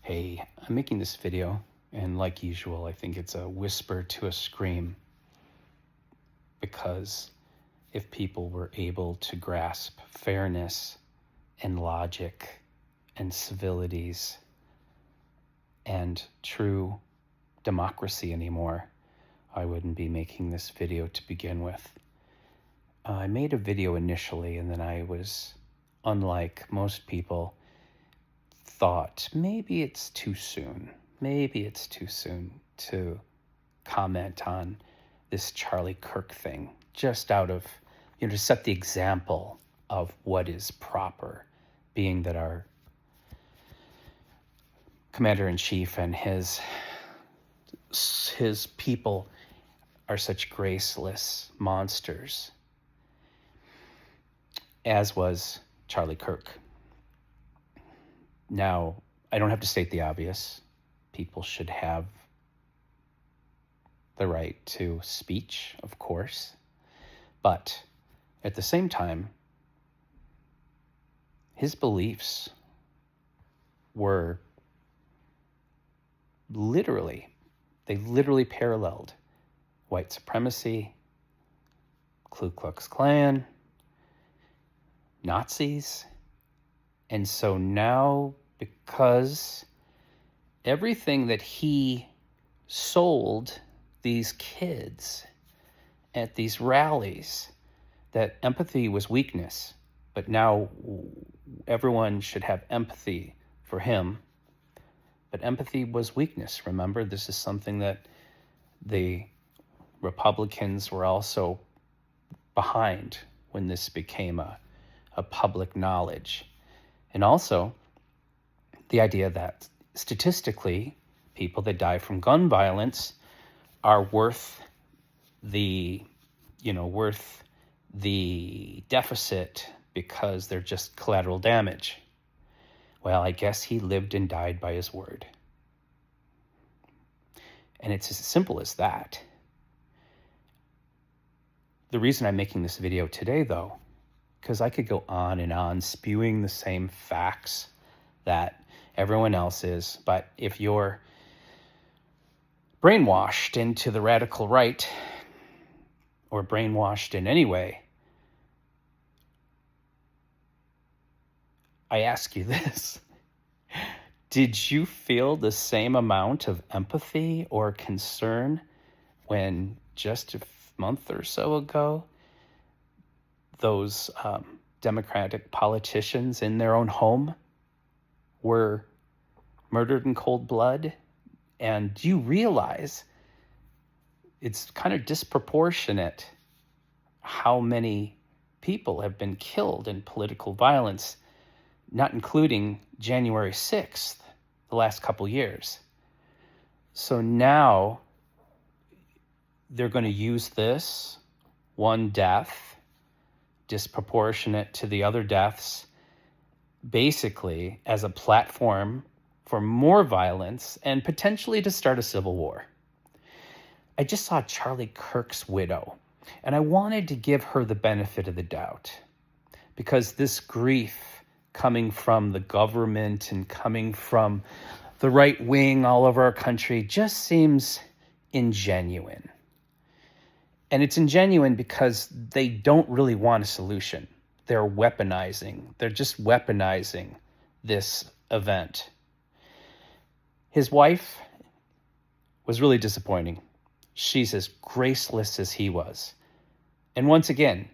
Hey, I'm making this video, and like usual, I think it's a whisper to a scream, because if people were able to grasp fairness and logic and civilities and true democracy anymore, I wouldn't be making this video to begin with. I made a video initially, and then I was, unlike most people, thought maybe it's too soon to comment on this Charlie Kirk thing, just out of, to set the example of what is proper, being that our commander-in-chief and his people are such graceless monsters, as was Charlie Kirk. Now, I don't have to state the obvious. People should have the right to speech, of course. But at the same time, his beliefs were literally paralleled white supremacy, Ku Klux Klan, Nazis. And so now, because everything that he sold these kids at these rallies, that empathy was weakness, but now everyone should have empathy for him. But empathy was weakness. Remember, this is something that the Republicans were also behind when this became a public knowledge. And also the idea that statistically, people that die from gun violence are worth the deficit because they're just collateral damage. Well, I guess he lived and died by his word. And it's as simple as that. The reason I'm making this video today, though, because I could go on and on spewing the same facts that everyone else is, but if you're brainwashed into the radical right, or brainwashed in any way, I ask you this. Did you feel the same amount of empathy or concern when just a month or so ago, those Democratic politicians in their own home were murdered in cold blood? And do you realize it's kind of disproportionate how many people have been killed in political violence, not including January 6th, the last couple years? So now they're going to use this one death, disproportionate to the other deaths, basically as a platform for more violence and potentially to start a civil war. I just saw Charlie Kirk's widow, and I wanted to give her the benefit of the doubt, because this grief coming from the government and coming from the right wing all over our country just seems ingenuine. And it's ingenuine because they don't really want a solution. They're just weaponizing this event. His wife was really disappointing. She's as graceless as he was. And once again,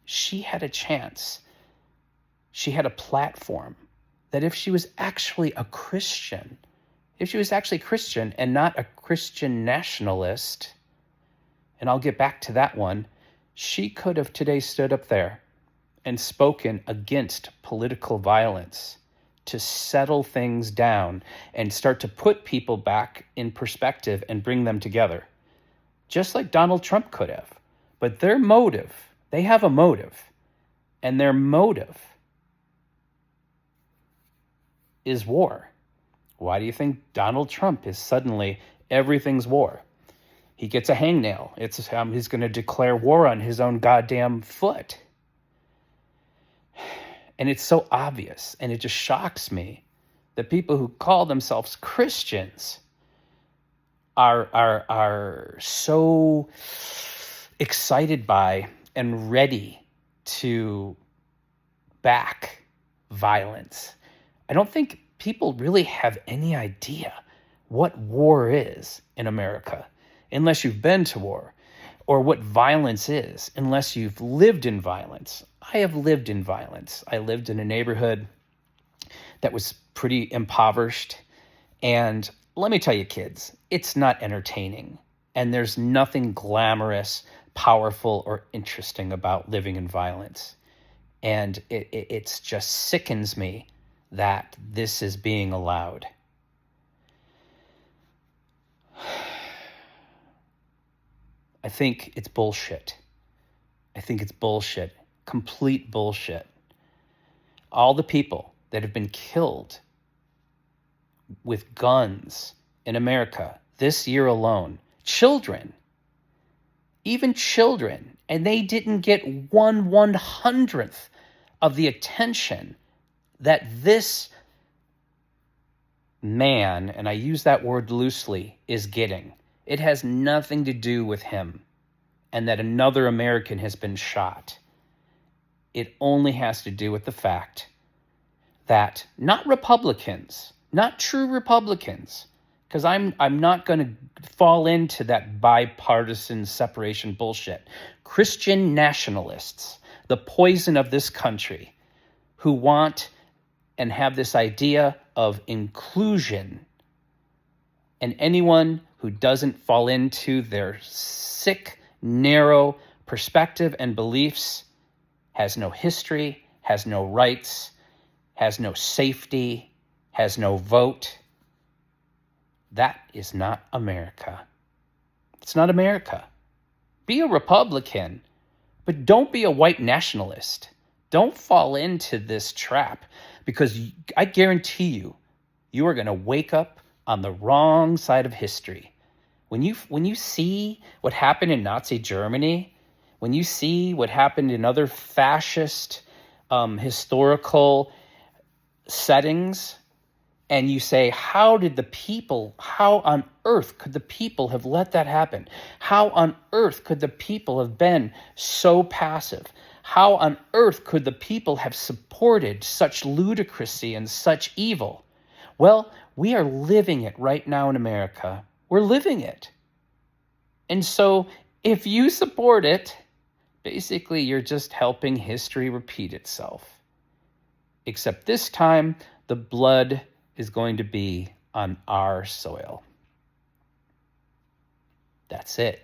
she had a chance. She had a platform that if she was actually a Christian, and not a Christian nationalist, and I'll get back to that one, she could have today stood up there and spoken against political violence to settle things down and start to put people back in perspective and bring them together, just like Donald Trump could have. But they have a motive, and their motive is war. Why do you think Donald Trump is suddenly everything's war? He gets a hangnail. He's going to declare war on his own goddamn foot. And it's so obvious, and it just shocks me the people who call themselves Christians are so excited by and ready to back violence. I don't think people really have any idea what war is in America, unless you've been to war, or what violence is, unless you've lived in violence. I have lived in violence. I lived in a neighborhood that was pretty impoverished. And let me tell you, kids, it's not entertaining. And there's nothing glamorous, powerful, or interesting about living in violence. And it just sickens me that this is being allowed. I think it's bullshit. I think it's bullshit. Complete bullshit. All the people that have been killed with guns in America this year alone, children, even children, and they didn't get 1/100th of the attention that this man, and I use that word loosely, is getting. It has nothing to do with him and that another American has been shot. It only has to do with the fact that not Republicans, not true Republicans, because I'm not going to fall into that bipartisan separation bullshit. Christian nationalists, the poison of this country, who want and have this idea of inclusion, and anyone who doesn't fall into their sick, narrow perspective and beliefs has no history, has no rights, has no safety, has no vote. That is not America. It's not America. Be a Republican, but don't be a white nationalist. Don't fall into this trap, because I guarantee you are going to wake up on the wrong side of history. When you see what happened in Nazi Germany, when you see what happened in other fascist historical settings, and you say, how on earth could the people have let that happen? How on earth could the people have been so passive? How on earth could the people have supported such ludicrousy and such evil? Well, we are living it right now in America. We're living it. And so if you support it, basically you're just helping history repeat itself. Except this time, the blood is going to be on our soil. That's it.